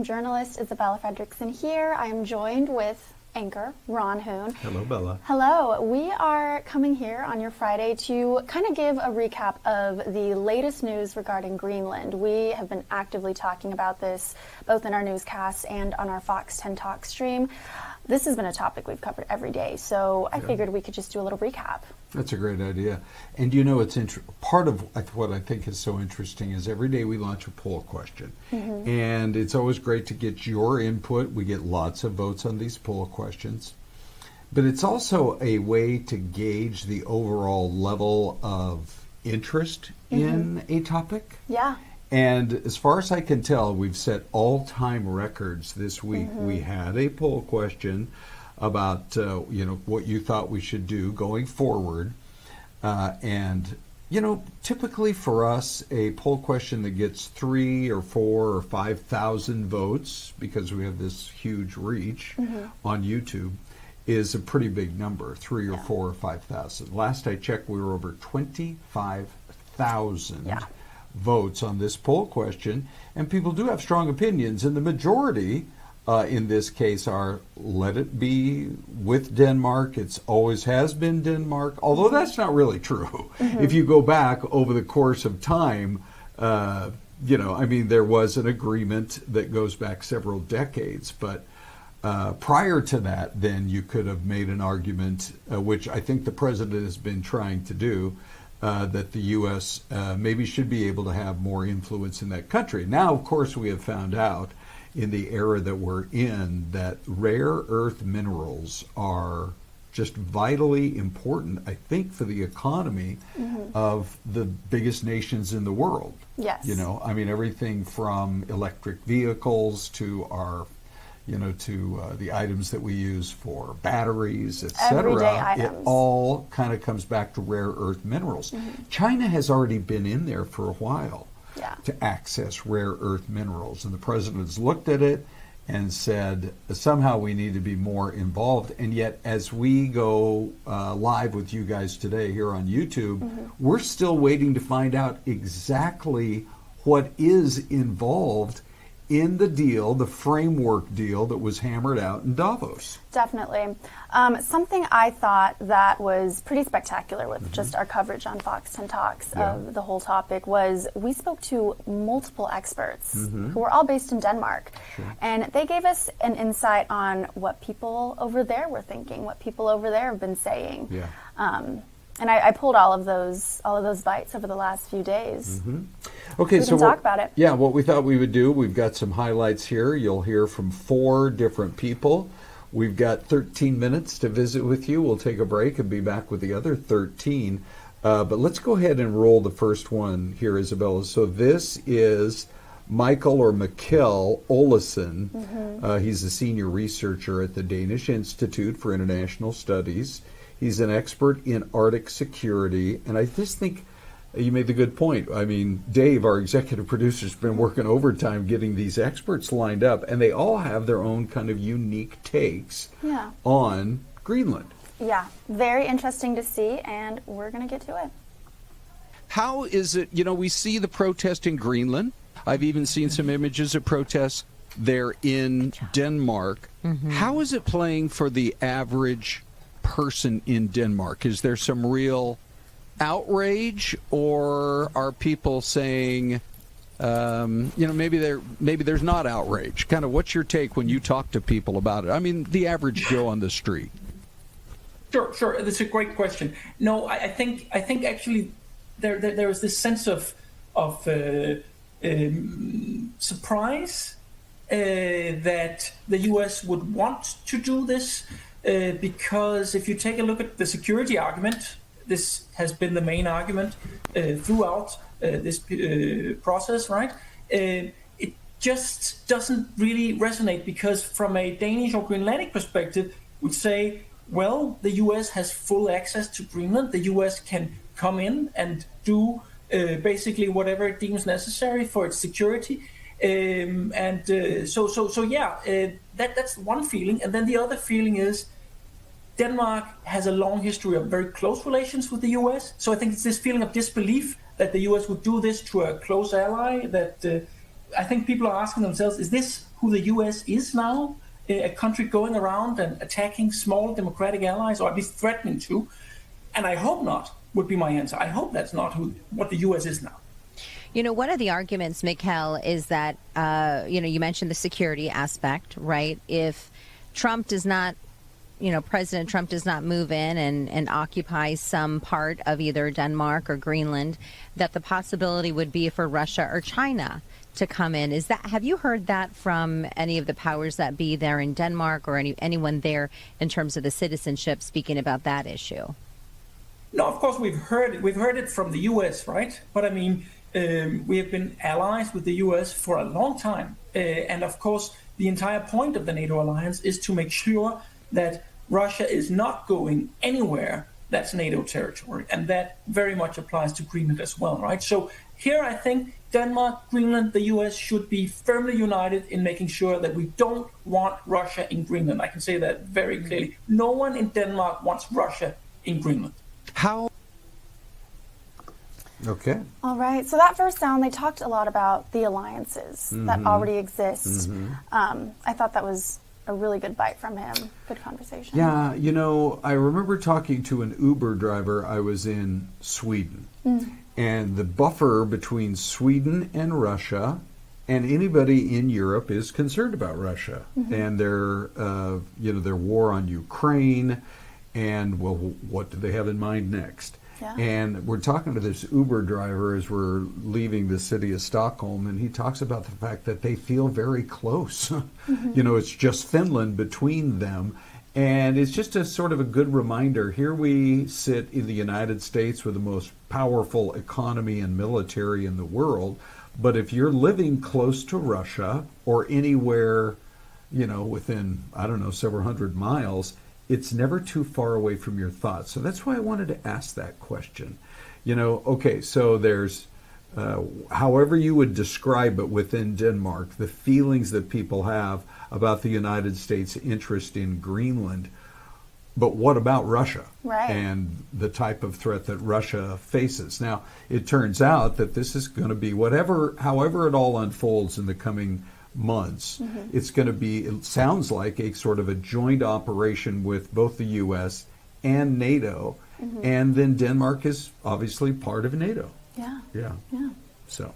Journalist Isabella Fredrickson here. I am joined with anchor Ron Hoon. Hello, Bella. Hello. We are coming here on your Friday to kind of give a recap of the latest news regarding Greenland. We have been actively talking about this both in our newscasts and on our Fox 10 Talk stream. This has been a topic we've covered every day, so I figured we could just do a little recap. That's a great idea. And you know, it's part of what I think is so interesting is every day we launch a poll question. And it's always great to get your input. We get lots of votes on these poll questions. But it's also a way to gauge the overall level of interest in a topic. Yeah. And as far as I can tell, we've set all-time records this week. We had a poll question about, what you thought we should do going forward. And, typically for us, a poll question that gets 3 or 4 or 5,000 votes, because we have this huge reach on YouTube, is a pretty big number, 3 or 4 or 5,000. Last I checked, we were over 25,000 votes on this poll question, and people do have strong opinions, and the majority in this case are let it be with Denmark. It's always has been Denmark, although that's not really true. If you go back over the course of time, there was an agreement that goes back several decades, but prior to that, then you could have made an argument, which I think the president has been trying to do, that the U.S. Maybe should be able to have more influence in that country. Now, of course, we have found out in the era that we're in that rare earth minerals are just vitally important, I think, for the economy of the biggest nations in the world. Yes. Everything from electric vehicles to our the items that we use for batteries, etc. Everyday items. It all kind of comes back to rare earth minerals. China has already been in there for a while to access rare earth minerals, and the president has looked at it and said somehow we need to be more involved. And yet, as we go live with you guys today here on YouTube, we're still waiting to find out exactly what is involved in the deal, the framework deal that was hammered out in Davos. Definitely. Something I thought that was pretty spectacular with just our coverage on Fox 10 Talks of the whole topic was we spoke to multiple experts who were all based in Denmark. And they gave us an insight on what people over there were thinking, what people over there have been saying. And I pulled all of those bites over the last few days. Okay, we can talk about it. Yeah, what we thought we would do, we've got some highlights here. You'll hear from 4 different people. We've got 13 minutes to visit with you. We'll take a break and be back with the other 13. But let's go ahead and roll the first one here, Isabella. So this is Mikkel or Mikkel Olesen. He's a senior researcher at the Danish Institute for International Studies. He's an expert in Arctic security, and I just think you made the good point. I mean, Dave, our executive producer, has been working overtime getting these experts lined up, and they all have their own kind of unique takes on Greenland. Yeah, very interesting to see, and we're going to get to it. How is it, we see the protest in Greenland. I've even seen some images of protests there in Denmark. How is it playing for the average person in Denmark? Is there some real outrage, or are people saying, maybe there's not outrage? Kind of, what's your take when you talk to people about it? I mean, the average Joe on the street. Sure. That's a great question. No, I think actually there is this sense of surprise that the U.S. would want to do this. Because if you take a look at the security argument, this has been the main argument throughout this process, right? It just doesn't really resonate because from a Danish or Greenlandic perspective, we'd say, well, the U.S. has full access to Greenland. The U.S. can come in and do basically whatever it deems necessary for its security. That's one feeling. And then the other feeling is Denmark has a long history of very close relations with the U.S. So I think it's this feeling of disbelief that the U.S. would do this to a close ally that I think people are asking themselves, is this who the U.S. is now? A country going around and attacking small democratic allies, or at least threatening to? And I hope not, would be my answer. I hope that's not what the U.S. is now. You know, one of the arguments, Mikkel, is that, you mentioned the security aspect, right? If Trump does not, President Trump does not move in and occupy some part of either Denmark or Greenland, that the possibility would be for Russia or China to come in. Have you heard that from any of the powers that be there in Denmark, or anyone there in terms of the citizenship, speaking about that issue? No, of course we've heard it from the U.S., right? But I mean, we have been allies with the U.S. for a long time, and of course the entire point of the NATO alliance is to make sure that Russia is not going anywhere that's NATO territory, and that very much applies to Greenland as well, right? So here I think Denmark, Greenland, the U.S. should be firmly united in making sure that we don't want Russia in Greenland. I can say that very clearly. No one in Denmark wants Russia in Greenland. How? Okay. All right. So that first sound, they talked a lot about the alliances that already exist. I thought that was a really good bite from him. Good conversation. Yeah, I remember talking to an Uber driver. I was in Sweden. And the buffer between Sweden and Russia, and anybody in Europe, is concerned about Russia and their war on Ukraine, and well, what do they have in mind next? Yeah. And we're talking to this Uber driver as we're leaving the city of Stockholm, and he talks about the fact that they feel very close. It's just Finland between them. And it's just a sort of a good reminder. Here we sit in the United States with the most powerful economy and military in the world. But if you're living close to Russia or anywhere, within, several hundred miles, it's never too far away from your thoughts. So that's why I wanted to ask that question. Okay, so there's, however you would describe it within Denmark, the feelings that people have about the United States' interest in Greenland. But what about Russia? Right. And the type of threat that Russia faces? Now, it turns out that this is going to be however it all unfolds in the coming months, it's going to be, it sounds like, a sort of a joint operation with both the U.S. and NATO. And then Denmark is obviously part of NATO. Yeah. So,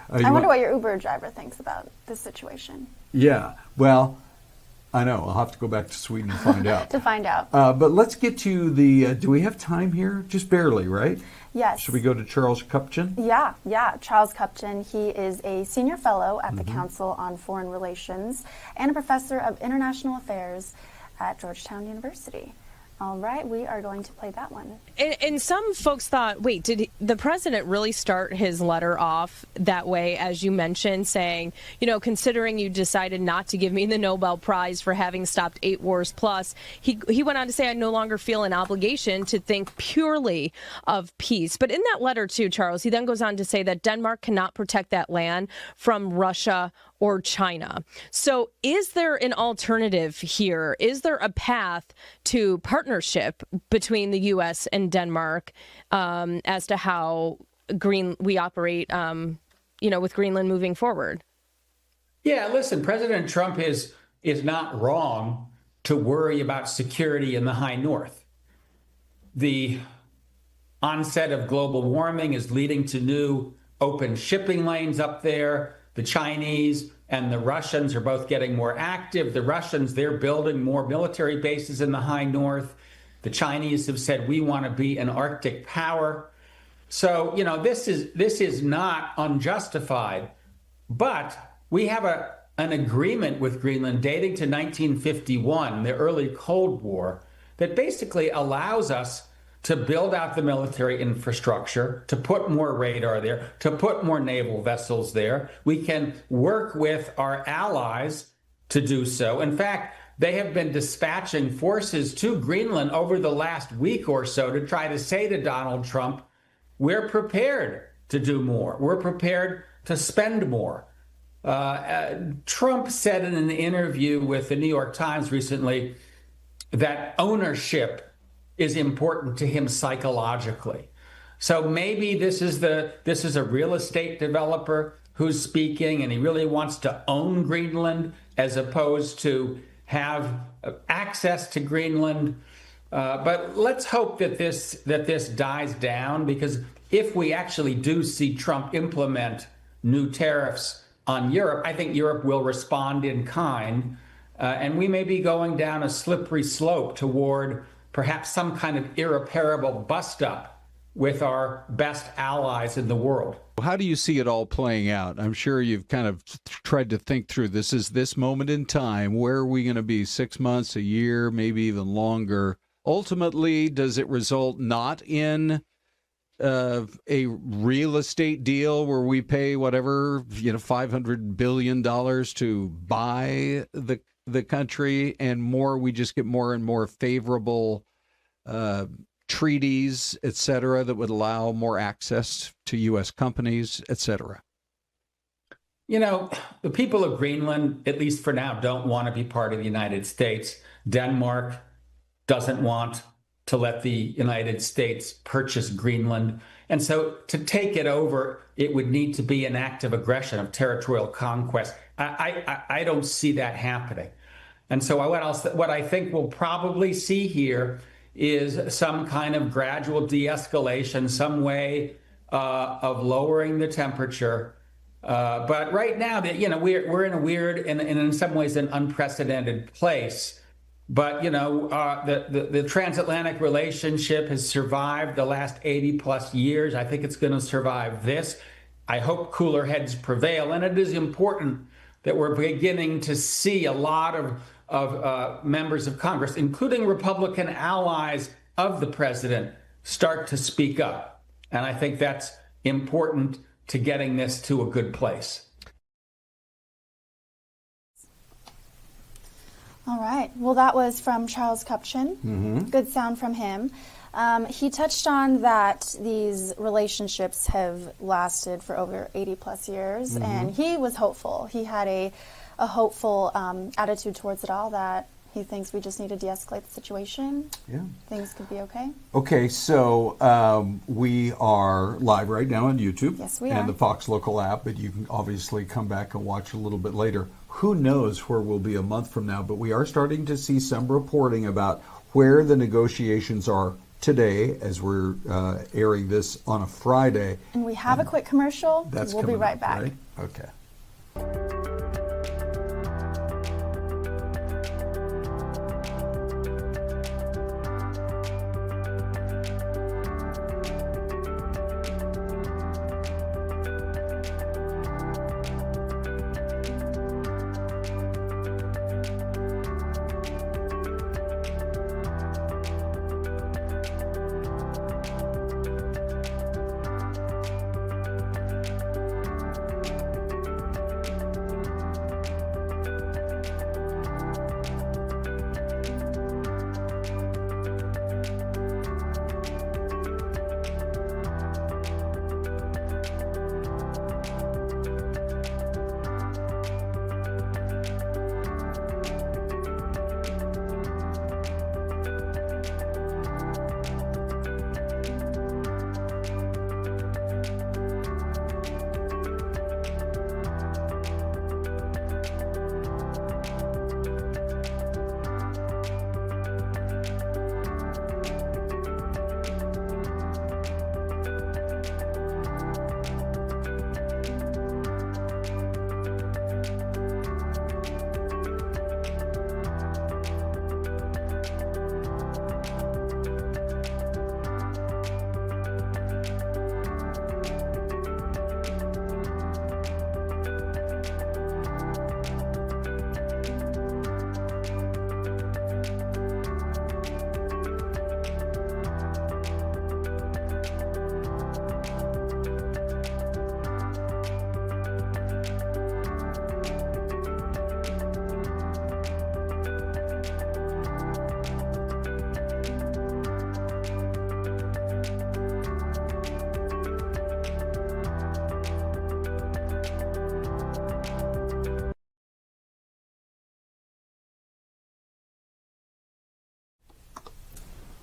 I wonder what your Uber driver thinks about this situation. Yeah. Well, I know. I'll have to go back to Sweden to find out. But let's get to the. Do we have time here? Just barely, right? Yes. Should we go to Charles Kupchan? Yeah. Charles Kupchan. He is a senior fellow at the Council on Foreign Relations and a professor of international affairs at Georgetown University. All right, we are going to play that one. And some folks thought, wait, did the president really start his letter off that way, as you mentioned, saying, considering you decided not to give me the Nobel Prize for having stopped 8 wars plus, he went on to say, I no longer feel an obligation to think purely of peace. But in that letter, too, Charles, he then goes on to say that Denmark cannot protect that land from Russia or China. So is there an alternative here? Is there a path to partnership between the U.S. and Denmark as to how we operate, with Greenland moving forward? Yeah, listen, President Trump is not wrong to worry about security in the high north. The onset of global warming is leading to new open shipping lanes up there. The Chinese and the Russians are both getting more active. The Russians, they're building more military bases in the high north. The Chinese have said, we want to be an Arctic power. So, this is not unjustified. But we have an agreement with Greenland dating to 1951, the early Cold War, that basically allows us to build out the military infrastructure, to put more radar there, to put more naval vessels there. We can work with our allies to do so. In fact, they have been dispatching forces to Greenland over the last week or so to try to say to Donald Trump, we're prepared to do more. We're prepared to spend more. Trump said in an interview with the New York Times recently that ownership is important to him psychologically. So maybe this is a real estate developer who's speaking, and he really wants to own Greenland as opposed to have access to Greenland. But let's hope that this dies down, because if we actually do see Trump implement new tariffs on Europe, I think Europe will respond in kind, and we may be going down a slippery slope toward perhaps some kind of irreparable bust-up with our best allies in the world. How do you see it all playing out? I'm sure you've kind of tried to think through this. Is this moment in time? Where are we going to be? 6 months, a year, maybe even longer? Ultimately, does it result not in a real estate deal where we pay whatever, $500 billion to buy the country, and we just get more and more favorable treaties, et cetera, that would allow more access to U.S. companies, et cetera? The people of Greenland, at least for now, don't want to be part of the United States. Denmark doesn't want to let the United States purchase Greenland. And so to take it over, it would need to be an act of aggression, of territorial conquest. I don't see that happening. And so what I think we'll probably see here is some kind of gradual de-escalation, some way of lowering the temperature. But right now, we're in a weird and in some ways an unprecedented place. But the transatlantic relationship has survived the last 80 plus years. I think it's going to survive this. I hope cooler heads prevail, and it is important that we're beginning to see a lot of members of Congress, including Republican allies of the president, start to speak up. And I think that's important to getting this to a good place. All right. Well, that was from Charles Kupchan. Good sound from him. He touched on that these relationships have lasted for over 80 plus years, and he was hopeful. He had a hopeful attitude towards it all, that he thinks we just need to de-escalate the situation. Yeah. Things could be okay. Okay, so we are live right now on YouTube. Yes, we are. And the Fox Local app, but you can obviously come back and watch a little bit later. Who knows where we'll be a month from now, but we are starting to see some reporting about where the negotiations are today as we're airing this on a Friday. And we have a quick commercial. We'll be right back. Right? Okay.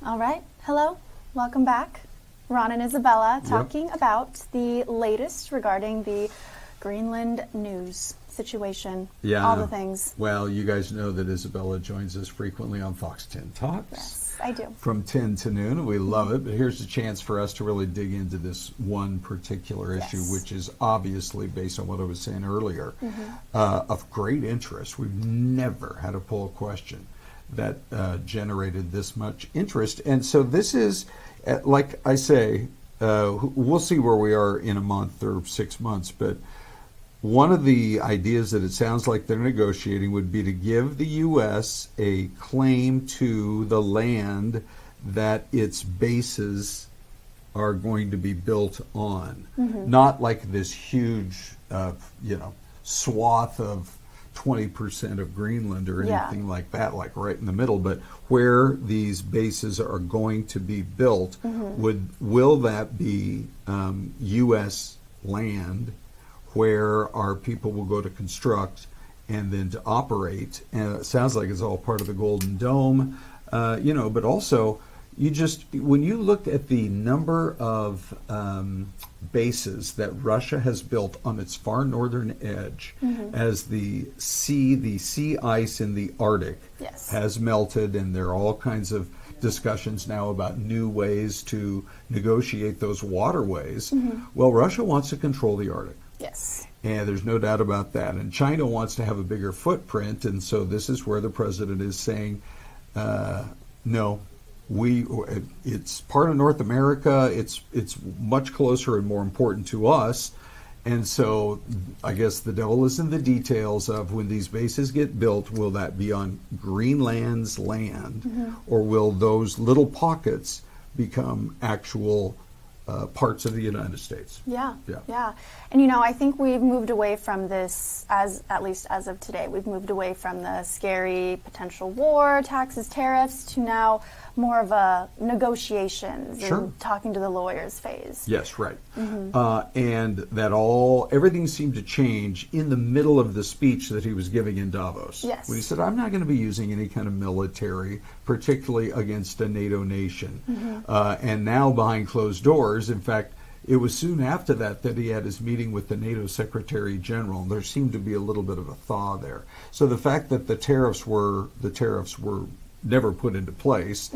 All right. Hello. Welcome back. Ron and Isabella talking about the latest regarding the Greenland news, situation, Yeah. all the things. Well, you guys know that Isabella joins us frequently on Fox 10 Talks. Yes, I do. From 10 to noon. We love it. But here's a chance for us to really dig into this one particular issue, Yes. which is obviously, based on what I was saying earlier, of great interest. We've never had a poll question that generated this much interest. And so this is, like I say, we'll see where we are in a month or 6 months, but one of the ideas that it sounds like they're negotiating would be to give the U.S. a claim to the land that its bases are going to be built on. Not like this huge, swath of 20% of Greenland or anything like that, like right in the middle, but where these bases are going to be built, will that be U.S. land where our people will go to construct and then to operate? And it sounds like it's all part of the Golden Dome, but also when you look at the number of bases that Russia has built on its far northern edge, as the sea ice in the Arctic has melted, and there are all kinds of discussions now about new ways to negotiate those waterways. Well, Russia wants to control the Arctic. Yes. And there's no doubt about that. And China wants to have a bigger footprint, and so this is where the president is saying, no, it's part of North America. It's much closer and more important to us. And so I guess the devil is in the details of when these bases get built, will that be on Greenland's land, or will those little pockets become actual parts of the United States? Yeah. And I think we've moved away from this, at least as of today, we've moved away from the scary potential war, taxes, tariffs, to now more of a negotiations and talking to the lawyers phase. Yes, right. And that everything seemed to change in the middle of the speech that he was giving in Davos. Yes. When he said, I'm not going to be using any kind of military, particularly against a NATO nation. And now behind closed doors, in fact, it was soon after that he had his meeting with the NATO Secretary General. There seemed to be a little bit of a thaw there. So the fact that the tariffs were never put into place,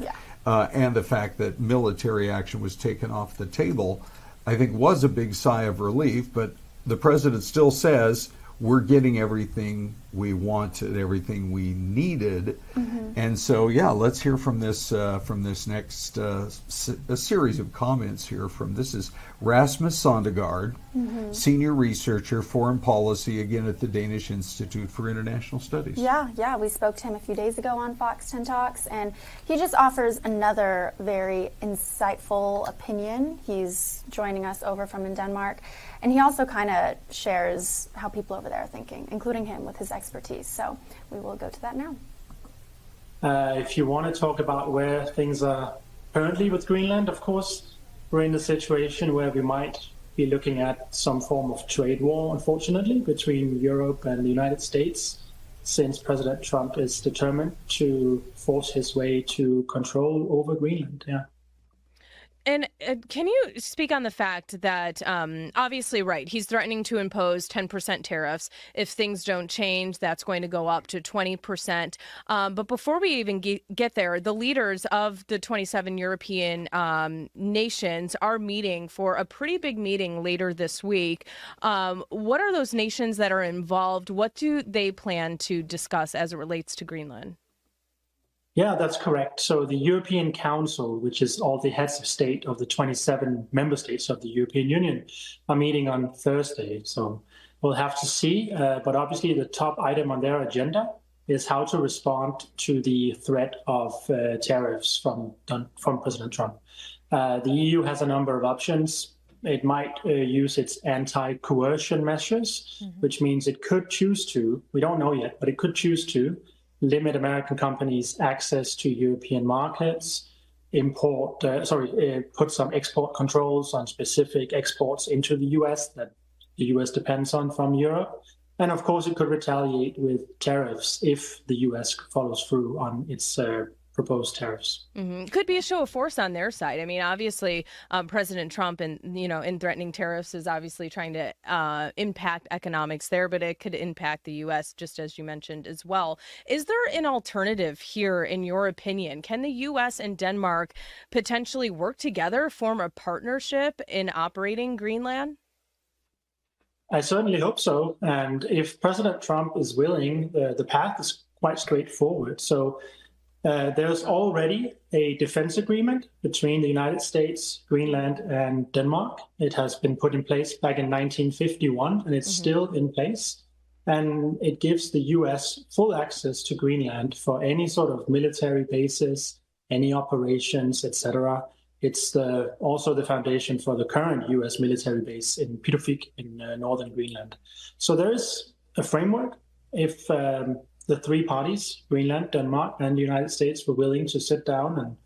and the fact that military action was taken off the table, I think was a big sigh of relief. But the president still says we're getting everything we wanted, everything we needed. And so, let's hear from this next a series of comments here from, this is Rasmus Sondergaard, senior researcher, foreign policy, again at the Danish Institute for International Studies. Yeah, we spoke to him a few days ago on Fox 10 Talks, and he just offers another very insightful opinion. He's joining us over from in Denmark, and he also kind of shares how people over there are thinking, including him with his expertise. So we will go to that now. If you want to talk about where things are currently with Greenland, of course, we're in a situation where we might be looking at some form of trade war, unfortunately, between Europe and the United States, since President Trump is determined to force his way to control over Greenland. And can you speak on the fact that, obviously, right, he's threatening to impose 10% tariffs. If things don't change, that's going to go up to 20%. But before we even get there, the leaders of the 27 European nations are meeting for a pretty big meeting later this week. What are those nations that are involved? What do they plan to discuss as it relates to Greenland? Yeah, that's correct. So the European Council, which is all the heads of state of the 27 member states of the European Union, are meeting on Thursday. So we'll have to see. But obviously the top item on their agenda is how to respond to the threat of tariffs from President Trump. The EU has a number of options. It might use its anti-coercion measures, which means it could choose to, we don't know yet, but it could choose to limit American companies' access to European markets, put some export controls on specific exports into the US that the US depends on from Europe. And of course, it could retaliate with tariffs if the US follows through on its proposed tariffs. Could be a show of force on their side. I mean, obviously, President Trump, in threatening tariffs, is obviously trying to impact economics there, but it could impact the U.S. just as you mentioned as well. Is there an alternative here, in your opinion? Can the U.S. and Denmark potentially work together, form a partnership in operating Greenland? I certainly hope so. And if President Trump is willing, the path is quite straightforward. So there's already a defense agreement between the United States, Greenland, and Denmark. It has been put in place back in 1951, and it's still in place. And it gives the US full access to Greenland for any sort of military bases, any operations, etc. It's also the foundation for the current US military base in Pituffik in northern Greenland. So there is a framework. If the three parties, Greenland, Denmark, and the United States, were willing to sit down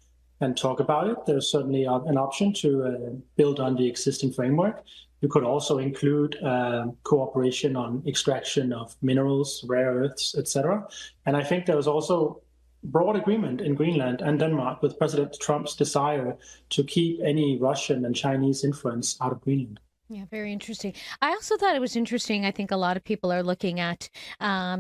and talk about it, there's certainly an option to build on the existing framework. You could also include cooperation on extraction of minerals, rare earths, etc. And I think there's also broad agreement in Greenland and Denmark with President Trump's desire to keep any Russian and Chinese influence out of Greenland. Yeah, very interesting. I also thought it was interesting. I think a lot of people are looking at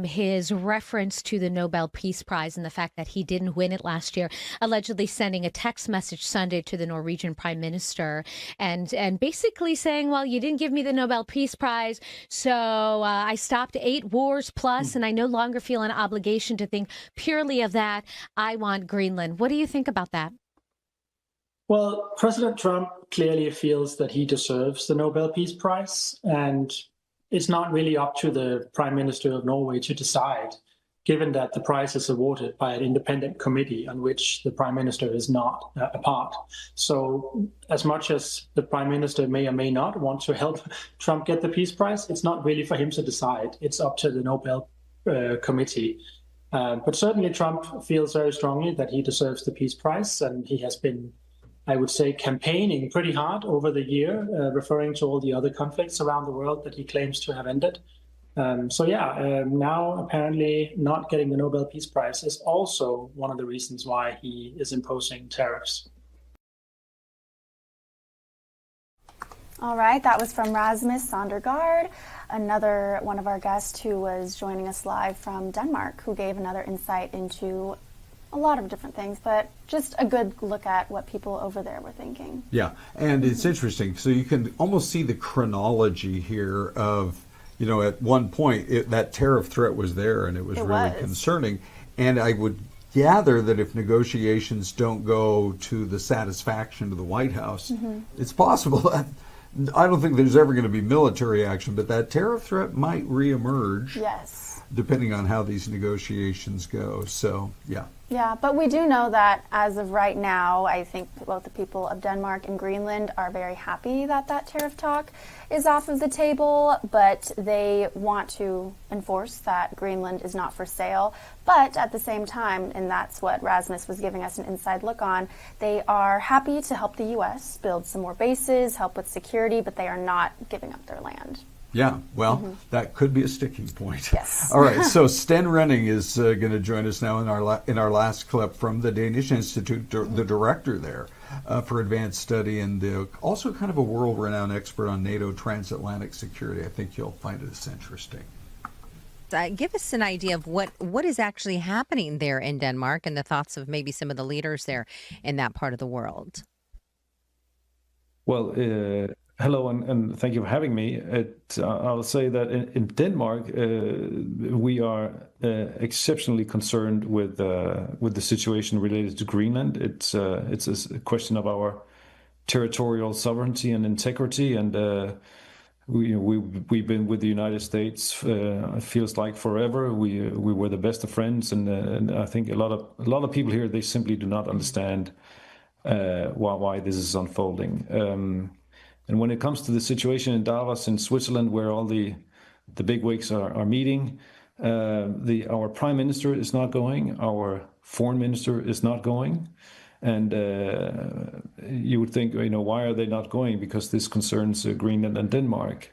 his reference to the Nobel Peace Prize and the fact that he didn't win it last year, allegedly sending a text message Sunday to the Norwegian Prime Minister and basically saying, well, you didn't give me the Nobel Peace Prize, so I stopped 8 wars plus, and I no longer feel an obligation to think purely of that. I want Greenland. What do you think about that? Well, President Trump clearly feels that he deserves the Nobel Peace Prize, and it's not really up to the Prime Minister of Norway to decide, given that the prize is awarded by an independent committee on which the Prime Minister is not a part. So as much as the Prime Minister may or may not want to help Trump get the Peace Prize, it's not really for him to decide. It's up to the Nobel Committee. But certainly Trump feels very strongly that he deserves the Peace Prize, and he has been, I would say, campaigning pretty hard over the year, referring to all the other conflicts around the world that he claims to have ended. Now apparently not getting the Nobel Peace Prize is also one of the reasons why he is imposing tariffs. All right, that was from Rasmus Sondergaard, another one of our guests who was joining us live from Denmark, who gave another insight into a lot of different things, but just a good look at what people over there were thinking. Yeah, and it's interesting. So you can almost see the chronology here of, at one point, that tariff threat was there, and it was really concerning. And I would gather that if negotiations don't go to the satisfaction of the White House, it's possible that, I don't think there's ever going to be military action, but that tariff threat might reemerge. Yes. Depending on how these negotiations go. So, yeah. Yeah, but we do know that as of right now, I think both the people of Denmark and Greenland are very happy that that tariff talk is off of the table, but they want to enforce that Greenland is not for sale. But at the same time, and that's what Rasmus was giving us an inside look on, they are happy to help the U.S. build some more bases, help with security, but they are not giving up their land. Yeah, well, that could be a sticking point. Yes. All right, so Sten Runge is going to join us now in our last clip from the Danish Institute, the director there for advanced study, and also kind of a world-renowned expert on NATO transatlantic security. I think you'll find it interesting. Give us an idea of what is actually happening there in Denmark and the thoughts of maybe some of the leaders there in that part of the world. Well, hello, and thank you for having me. I'll say that in Denmark, we are exceptionally concerned with the situation related to Greenland. It's a question of our territorial sovereignty and integrity, and we've been with the United States. It feels like forever. We were the best of friends, and I think a lot of people here, they simply do not understand why this is unfolding. And when it comes to the situation in Davos in Switzerland, where all the bigwigs are meeting, our prime minister is not going, our foreign minister is not going, and you would think, why are they not going? Because this concerns Greenland and Denmark.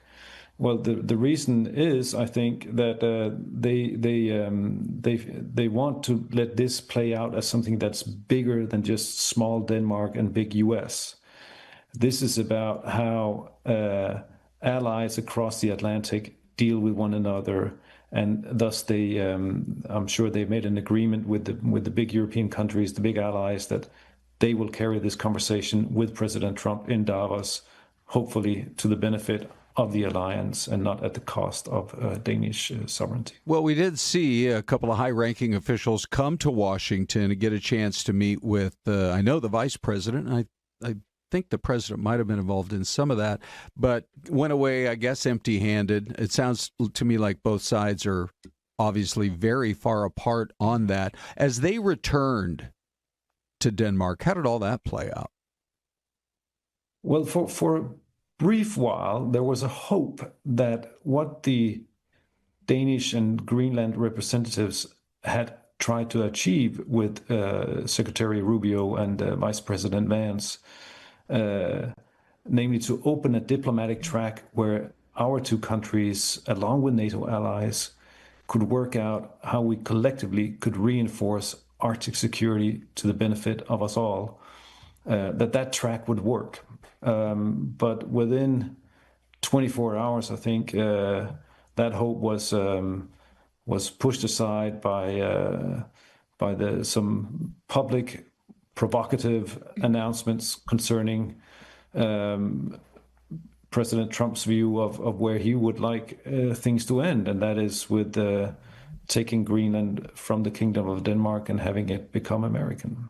Well, the reason is, I think, that they want to let this play out as something that's bigger than just small Denmark and big US. This is about how allies across the Atlantic deal with one another, and thus they, I'm sure they made an agreement with the big European countries, the big allies, that they will carry this conversation with President Trump in Davos, hopefully to the benefit of the alliance and not at the cost of Danish sovereignty. Well, we did see a couple of high-ranking officials come to Washington and get a chance to meet with, I know, the vice president. I think the president might have been involved in some of that, but went away, I guess, empty-handed. It sounds to me like both sides are obviously very far apart on that. As they returned to Denmark, how did all that play out? Well, for a brief while, there was a hope that what the Danish and Greenland representatives had tried to achieve with Secretary Rubio and Vice President Vance, namely to open a diplomatic track where our two countries, along with NATO allies, could work out how we collectively could reinforce Arctic security to the benefit of us all, that track would work. But within 24 hours, I think that hope was pushed aside by some public provocative announcements concerning President Trump's view of where he would like things to end, and that is with taking Greenland from the Kingdom of Denmark and having it become American.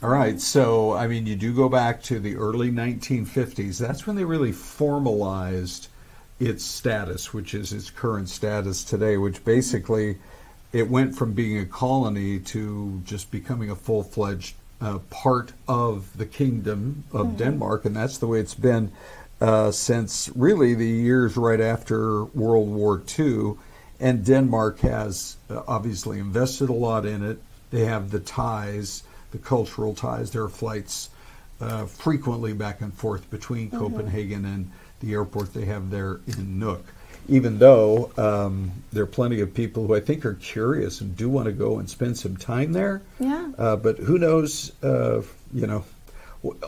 All right, so, I mean, you do go back to the early 1950s. That's when they really formalized its status, which is its current status today, which basically it went from being a colony to just becoming a full-fledged part of the Kingdom of Denmark, and that's the way it's been since really the years right after World War II. And Denmark has obviously invested a lot in it. They have the ties, the cultural ties. There are flights frequently back and forth between Copenhagen and the airport they have there in Nuuk. Even though there are plenty of people who I think are curious and do want to go and spend some time there. Yeah. But who knows,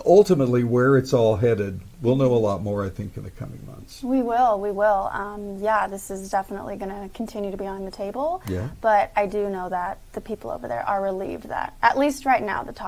ultimately where it's all headed. We'll know a lot more, I think, in the coming months. We will. Yeah, this is definitely going to continue to be on the table. Yeah. But I do know that the people over there are relieved that, at least right now, the talk